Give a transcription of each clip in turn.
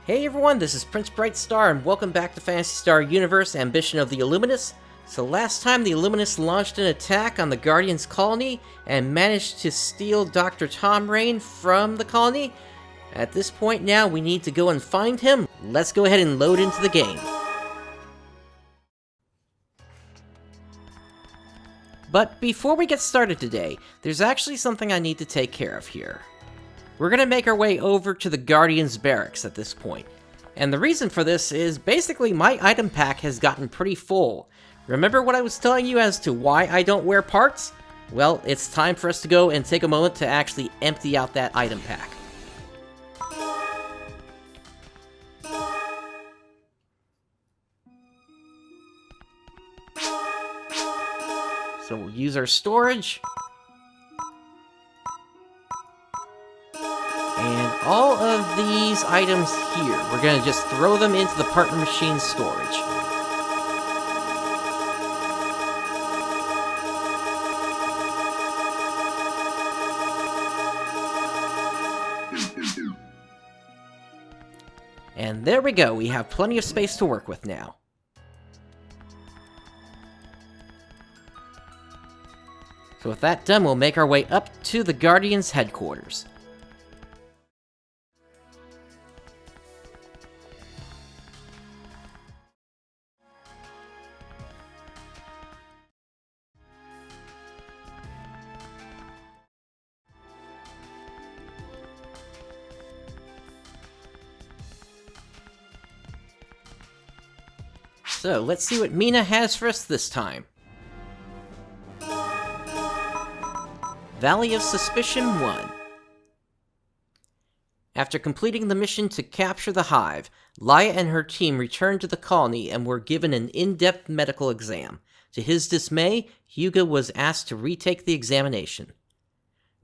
Hey everyone, this is PrinceBrightstar, and welcome back to Phantasy Star Universe, Ambition of the Illuminus. So last time the Illuminus launched an attack on the Guardians colony and managed to steal Dr. Tomrain from the colony. At this point now, we need to go and find him. Let's go ahead and load into the game. But before we get started today, there's actually something I need to take care of here. We're gonna make our way over to the Guardians barracks at this point. And the reason for this is basically my item pack has gotten pretty full. Remember what I was telling you as to why I don't wear parts? Well, it's time for us to go and take a moment to actually empty out that item pack. So we'll use our storage. And all of these items here, we're going to just throw them into the partner machine storage. And there we go, we have plenty of space to work with now. So with that done, we'll make our way up to the Guardians headquarters. So, let's see what Mina has for us this time. Valley of Suspicion 1. After completing the mission to capture the Hive, Laia and her team returned to the colony and were given an in-depth medical exam. To his dismay, Hugo was asked to retake the examination.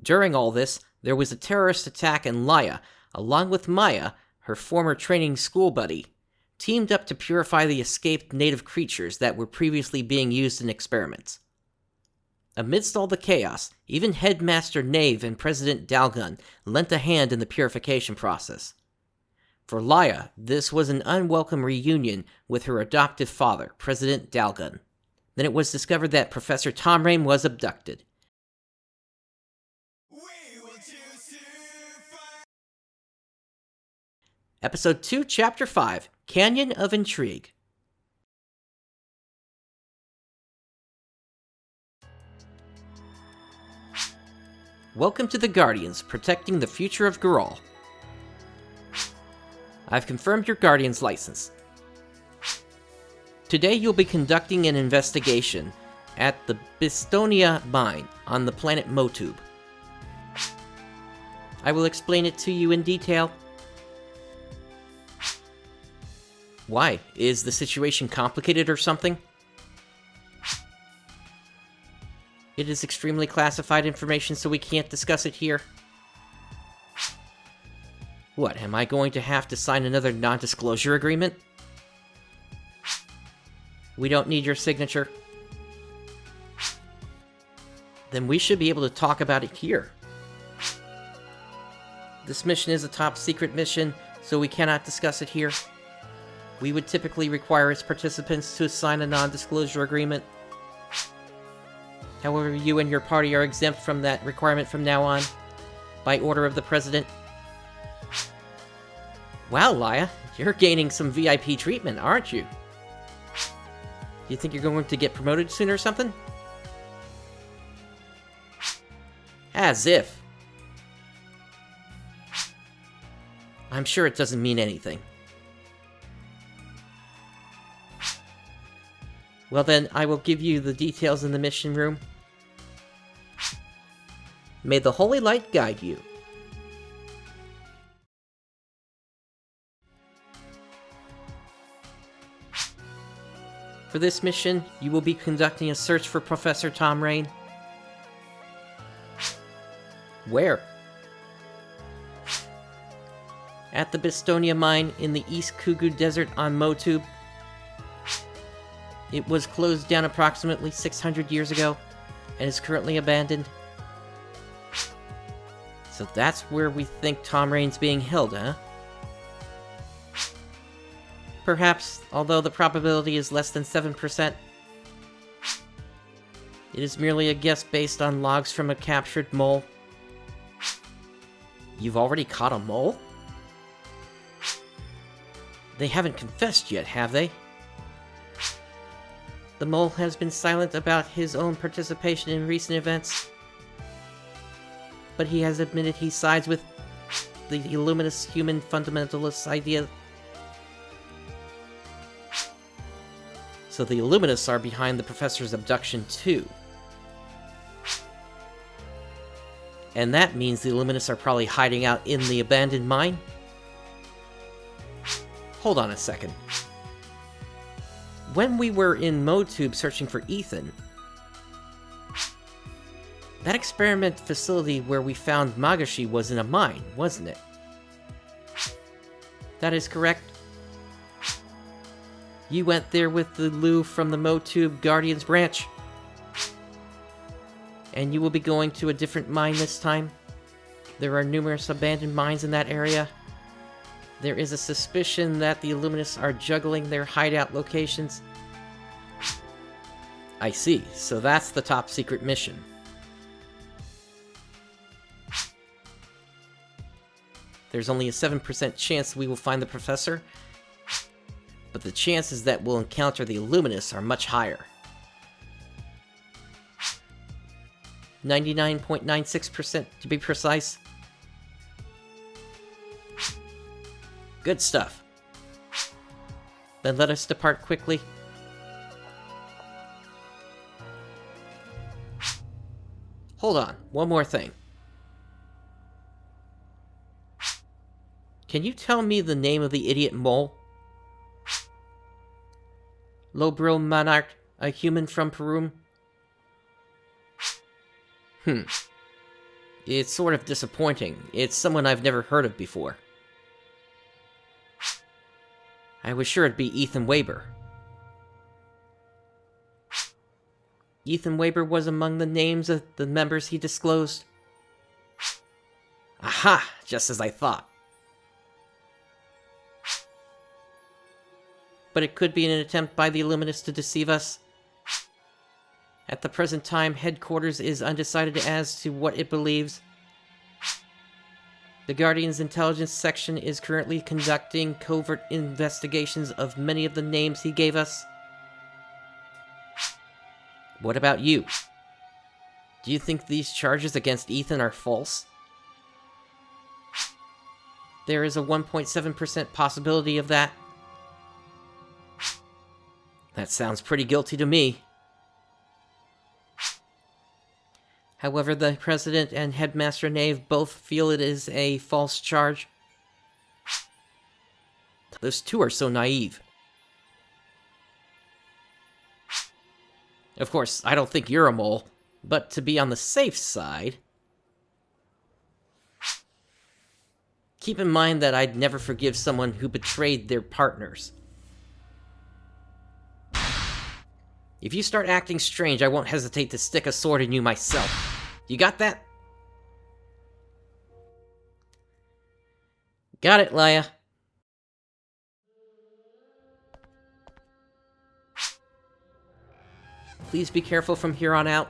During all this, there was a terrorist attack and Laia, along with Maya, her former training school buddy, teamed up to purify the escaped native creatures that were previously being used in experiments. Amidst all the chaos, even Headmaster Knave and President Dalgun lent a hand in the purification process. For Laia, this was an unwelcome reunion with her adoptive father, President Dalgun. Then it was discovered that Professor Tomrain was abducted. Episode 2, Chapter 5, Canyon of Intrigue. Welcome to the Guardians, protecting the future of Geralt. I've confirmed your Guardian's license. Today you'll be conducting an investigation at the Bistonia mine on the planet Moatoob. I will explain it to you in detail. Why? Is the situation complicated or something? It is extremely classified information, so we can't discuss it here. What, am I going to have to sign another non-disclosure agreement? We don't need your signature. Then we should be able to talk about it here. This mission is a top-secret mission, so we cannot discuss it here. We would typically require its participants to sign a non-disclosure agreement. However, you and your party are exempt from that requirement from now on, by order of the President. Wow, Laia, you're gaining some VIP treatment, aren't you? Do you think you're going to get promoted soon or something? As if. I'm sure it doesn't mean anything. Well then, I will give you the details in the mission room. May the holy light guide you. For this mission, you will be conducting a search for Professor Tomrain. Where? At the Bistonia mine in the East Kugu Desert on Moatoob. It was closed down approximately 600 years ago, and is currently abandoned. So that's where we think Tomrain's being held, huh? Perhaps, although the probability is less than 7%. It is merely a guess based on logs from a captured mole. You've already caught a mole? They haven't confessed yet, have they? The mole has been silent about his own participation in recent events, but he has admitted he sides with the Illuminous human fundamentalist idea. So the Illuminous are behind the professor's abduction too. And that means the Illuminous are probably hiding out in the abandoned mine? Hold on a second. When we were in Moatoob searching for Ethan, that experiment facility where we found Magashi was in a mine, wasn't it? That is correct. You went there with the Lu from the Moatoob Guardians branch. And you will be going to a different mine this time. There are numerous abandoned mines in that area. There is a suspicion that the Illuminists are juggling their hideout locations. I see, so that's the top secret mission. There's only a 7% chance we will find the professor, but the chances that we'll encounter the Illuminists are much higher. 99.96% to be precise. Good stuff. Then let us depart quickly. Hold on, one more thing. Can you tell me the name of the idiot mole? Lobro Monarch, a human from Peru? It's sort of disappointing. It's someone I've never heard of before. I was sure it'd be Ethan Weber. Ethan Weber was among the names of the members he disclosed. Aha! Just as I thought. But it could be an attempt by the Illuminists to deceive us. At the present time, headquarters is undecided as to what it believes. The Guardian's intelligence section is currently conducting covert investigations of many of the names he gave us. What about you? Do you think these charges against Ethan are false? There is a 1.7% possibility of that. That sounds pretty guilty to me. However, the President and Headmaster Knave both feel it is a false charge. Those two are so naive. Of course, I don't think you're a mole, but to be on the safe side... Keep in mind that I'd never forgive someone who betrayed their partners. If you start acting strange, I won't hesitate to stick a sword in you myself. You got that? Got it, Laia. Please be careful from here on out.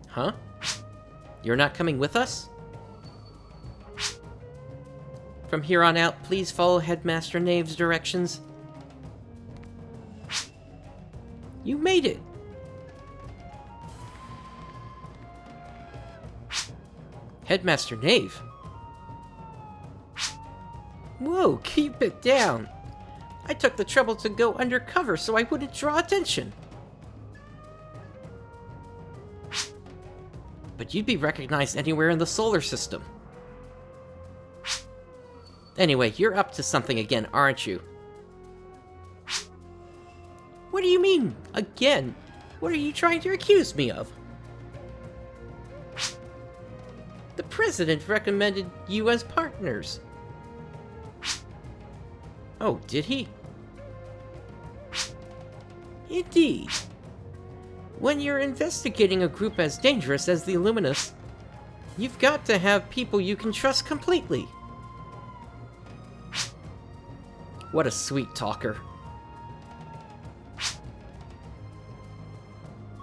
Huh? You're not coming with us? From here on out, please follow Headmaster Knave's directions. You made it! Headmaster Knave? Whoa, keep it down! I took the trouble to go undercover so I wouldn't draw attention. But you'd be recognized anywhere in the solar system. Anyway, you're up to something again, aren't you? What do you mean, again? What are you trying to accuse me of? The President recommended you as partners. Oh, did he? Indeed. When you're investigating a group as dangerous as the Illuminists, you've got to have people you can trust completely. What a sweet talker.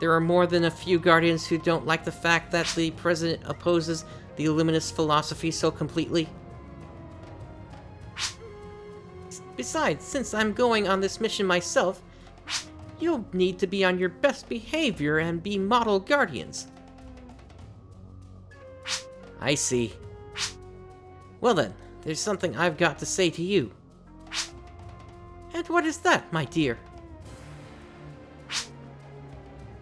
There are more than a few Guardians who don't like the fact that the President opposes the Illuminist philosophy so completely. Besides, since I'm going on this mission myself, you'll need to be on your best behavior and be model Guardians. I see. Well then, there's something I've got to say to you. And what is that, my dear?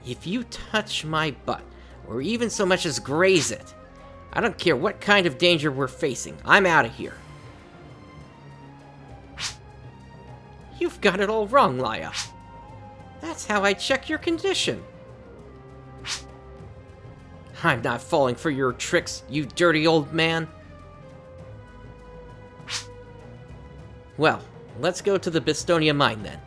If you touch my butt, or even so much as graze it, I don't care what kind of danger we're facing, I'm out of here. You've got it all wrong, Laia. That's how I check your condition. I'm not falling for your tricks, you dirty old man. Well, let's go to the Bistonia mine then.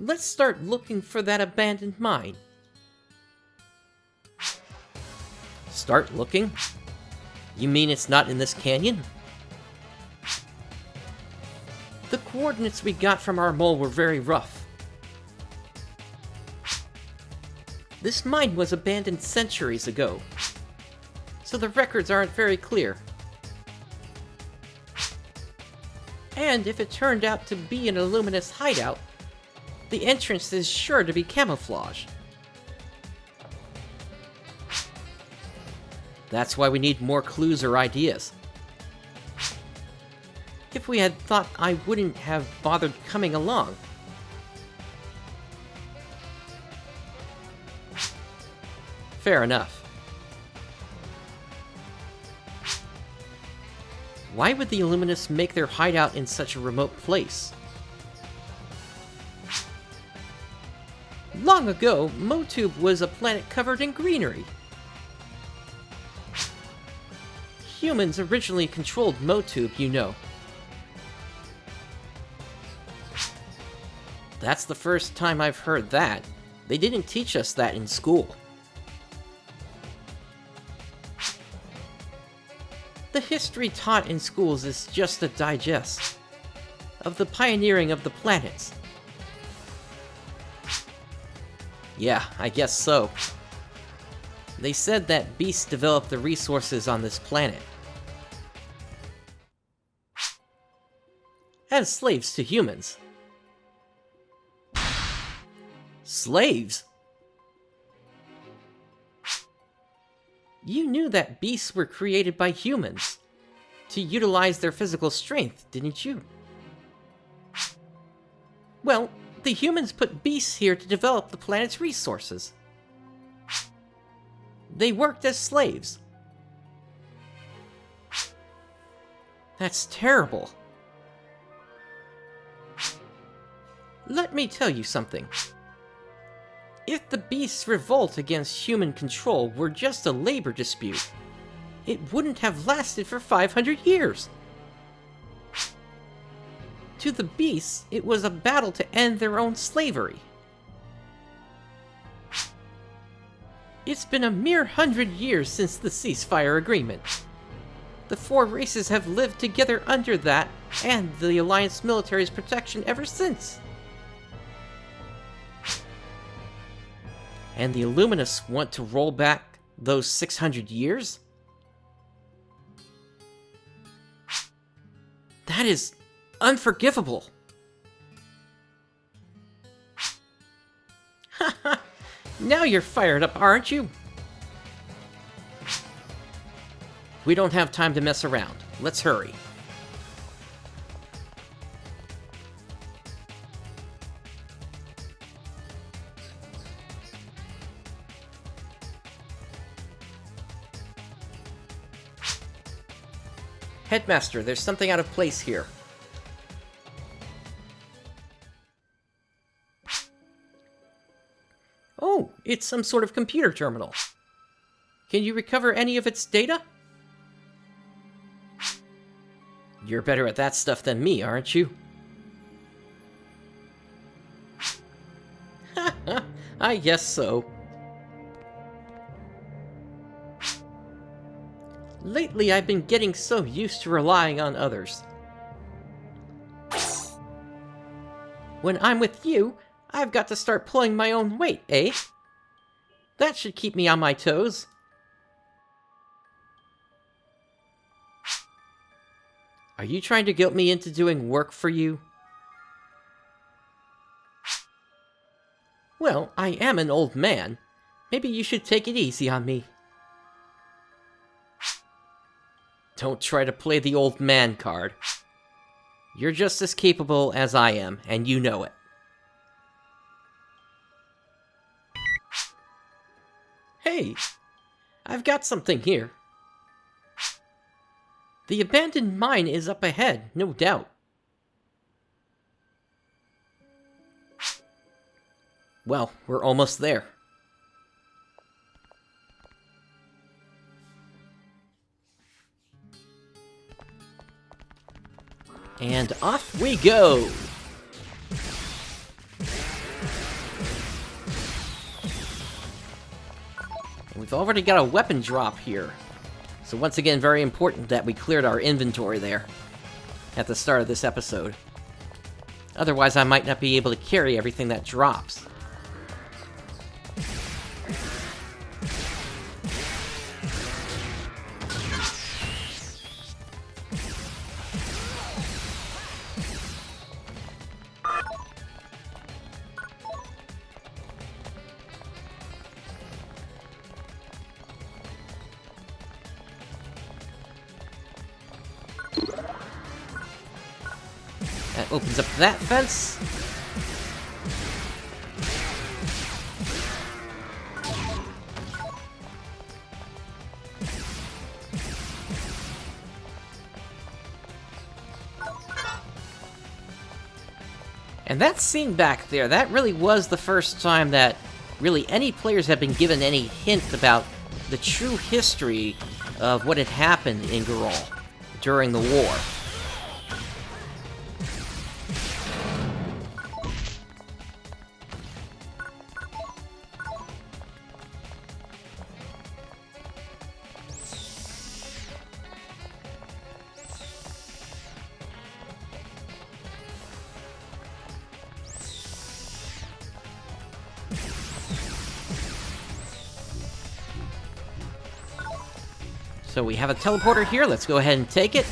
Let's start looking for that abandoned mine. Start looking? You mean it's not in this canyon? The coordinates we got from our mole were very rough. This mine was abandoned centuries ago, so the records aren't very clear. And if it turned out to be an Illuminous hideout, the entrance is sure to be camouflaged. That's why we need more clues or ideas. If we had thought, I wouldn't have bothered coming along. Fair enough. Why would the Illuminists make their hideout in such a remote place? Long ago, Moatoob was a planet covered in greenery. Humans originally controlled Moatoob, you know. That's the first time I've heard that. They didn't teach us that in school. The history taught in schools is just a digest of the pioneering of the planets. Yeah, I guess so. They said that beasts developed the resources on this planet as slaves to humans. Slaves? You knew that beasts were created by humans to utilize their physical strength, didn't you? Well, the humans put beasts here to develop the planet's resources. They worked as slaves. That's terrible. Let me tell you something. If the beasts' revolt against human control were just a labor dispute, it wouldn't have lasted for 500 years. To the beasts, it was a battle to end their own slavery. It's been a mere 100 years since the ceasefire agreement. The four races have lived together under that and the Alliance military's protection ever since. And the Illuminists want to roll back those 600 years? That is unforgivable. Haha, now you're fired up, aren't you? We don't have time to mess around. Let's hurry. Headmaster, there's something out of place here. Oh, it's some sort of computer terminal. Can you recover any of its data? You're better at that stuff than me, aren't you? I guess so. Lately, I've been getting so used to relying on others. When I'm with you, I've got to start pulling my own weight, eh? That should keep me on my toes. Are you trying to guilt me into doing work for you? Well, I am an old man. Maybe you should take it easy on me. Don't try to play the old man card. You're just as capable as I am, and you know it. Hey, I've got something here. The abandoned mine is up ahead, no doubt. Well, we're almost there. And off we go! And we've already got a weapon drop here. So once again, very important that we cleared our inventory there at the start of this episode. Otherwise, I might not be able to carry everything that drops. That opens up that fence. And that scene back there, that really was the first time that really any players have been given any hint about the true history of what had happened in Geralt during the war. So we have a teleporter here, let's go ahead and take it.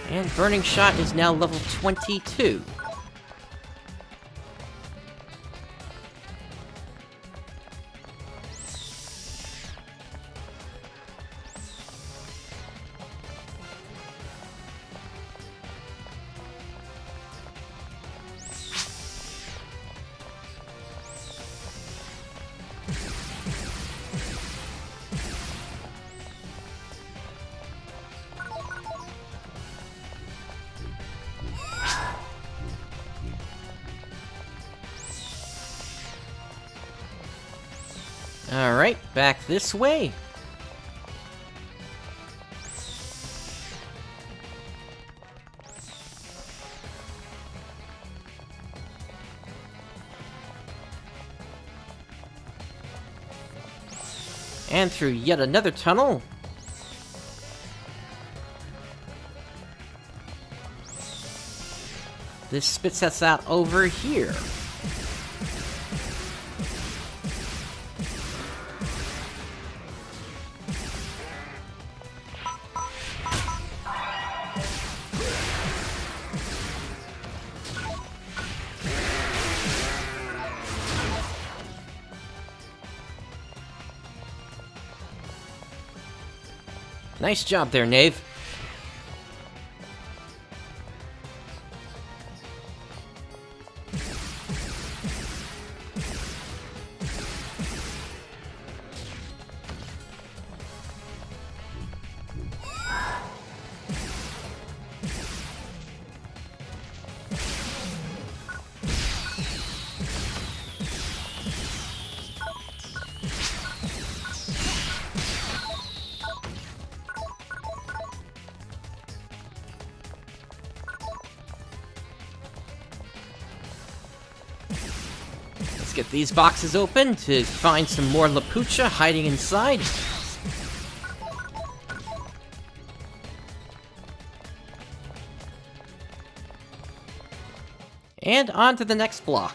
And Burning Shot is now level 22. Alright, back this way. And through yet another tunnel. This spits us out over here. Nice job there, Knave. Let's get these boxes open to find some more Lapucha hiding inside. And on to the next block.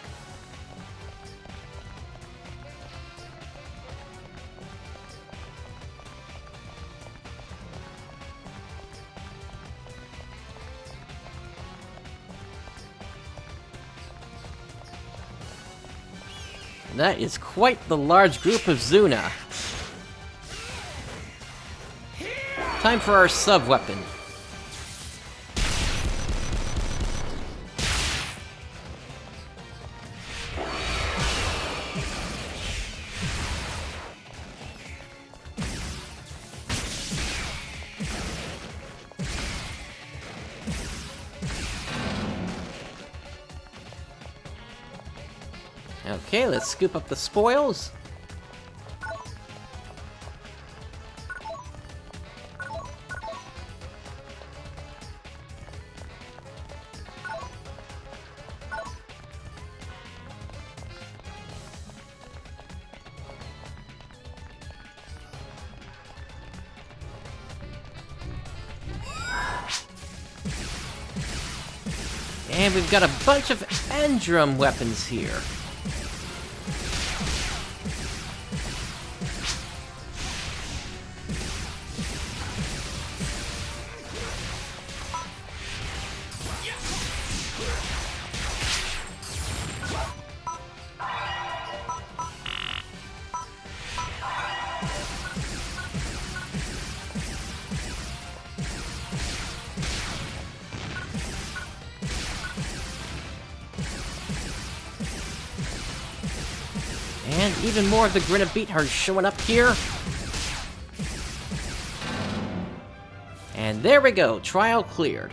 That is quite the large group of Zuna. Time for our sub-weapon. Okay, let's scoop up the spoils. And we've got a bunch of Endrum weapons here. And even more of the Grinna Beathearts showing up here. And there we go, trial cleared.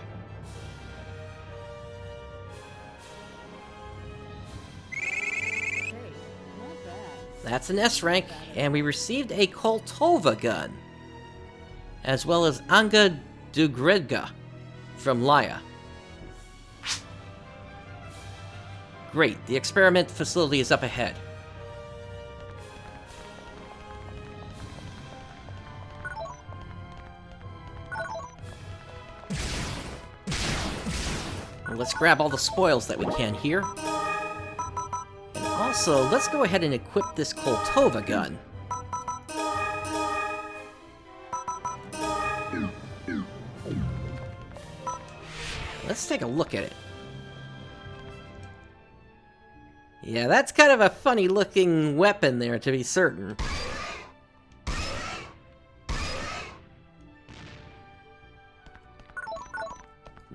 That's an S rank, and we received a Koltova gun, as well as Anga Dugredga from Laia. Great, the experiment facility is up ahead. Let's grab all the spoils that we can here. And also, let's go ahead and equip this Koltova gun. Let's take a look at it. Yeah, that's kind of a funny looking weapon there, to be certain.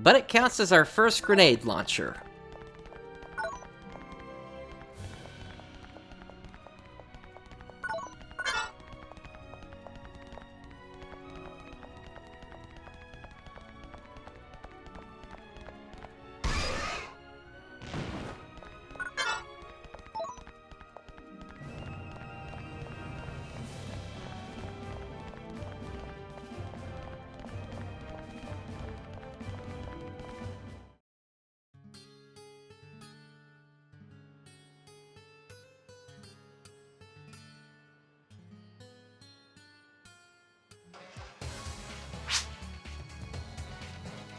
But it counts as our first grenade launcher.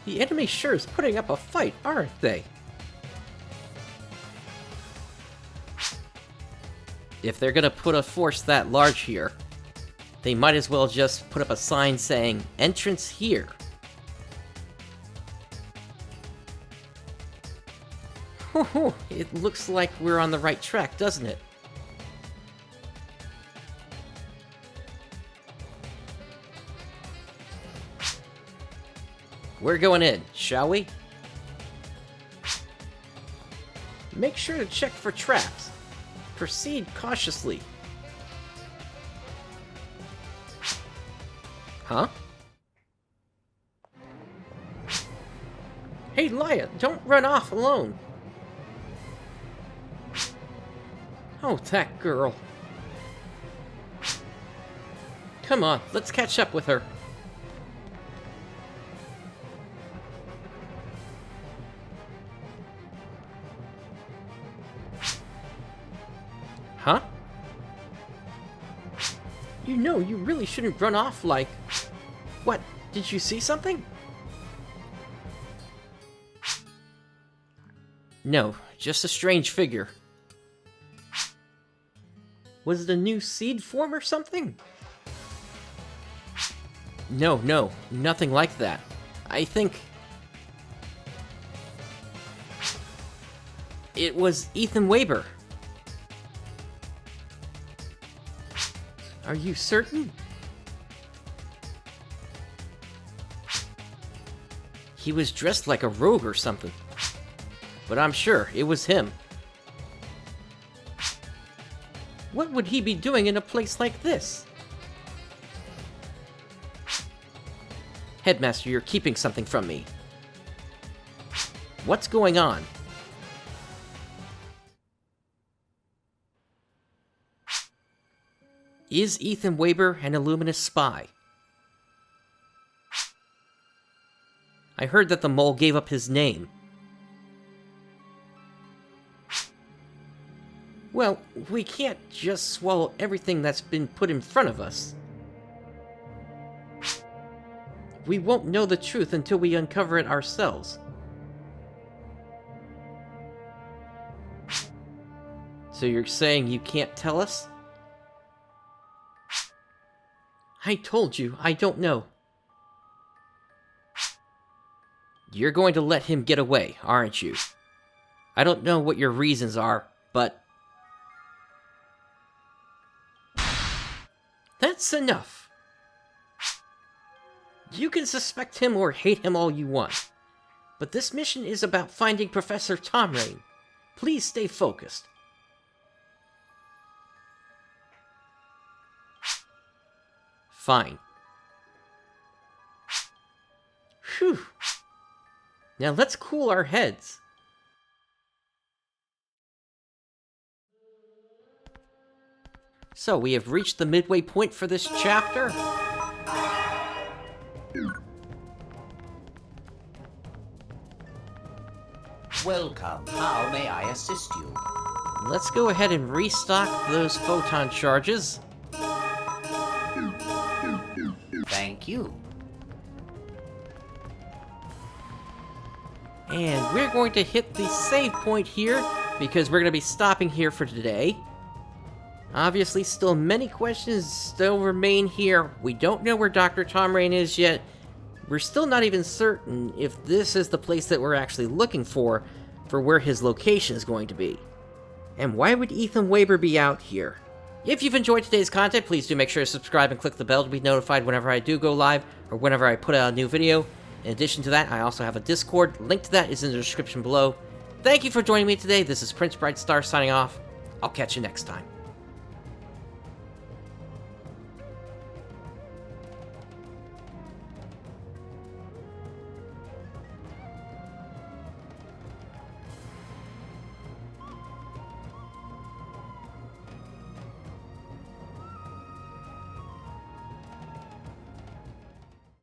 The enemy sure is putting up a fight, aren't they? If they're gonna put a force that large here, they might as well just put up a sign saying, "Entrance here." It looks like we're on the right track, doesn't it? We're going in, shall we? Make sure to check for traps. Proceed cautiously. Huh? Hey, Laia, don't run off alone. Oh, that girl. Come on, let's catch up with her. Huh? You know, you really shouldn't run off like... What? Did you see something? No, just a strange figure. Was it a new seed form or something? No, nothing like that. I think... it was Ethan Weber. Are you certain? He was dressed like a rogue or something. But I'm sure it was him. What would he be doing in a place like this? Headmaster, you're keeping something from me. What's going on? Is Ethan Weber an Illuminous spy? I heard that the mole gave up his name. Well, we can't just swallow everything that's been put in front of us. We won't know the truth until we uncover it ourselves. So you're saying you can't tell us? I told you, I don't know. You're going to let him get away, aren't you? I don't know what your reasons are, but... that's enough. You can suspect him or hate him all you want, but this mission is about finding Professor Tomrain. Please stay focused. Fine. Phew. Now let's cool our heads. So, we have reached the midway point for this chapter. Welcome. How may I assist you? Let's go ahead and restock those photon charges. Thank you. And we're going to hit the save point here, because we're going to be stopping here for today. Obviously, still many questions still remain here. We don't know where Dr. Tomrain is yet. We're still not even certain if this is the place that we're actually looking for where his location is going to be. And why would Ethan Weber be out here? If you've enjoyed today's content, please do make sure to subscribe and click the bell to be notified whenever I do go live or whenever I put out a new video. In addition to that, I also have a Discord. Link to that is in the description below. Thank you for joining me today. This is PrinceBrightstar signing off. I'll catch you next time.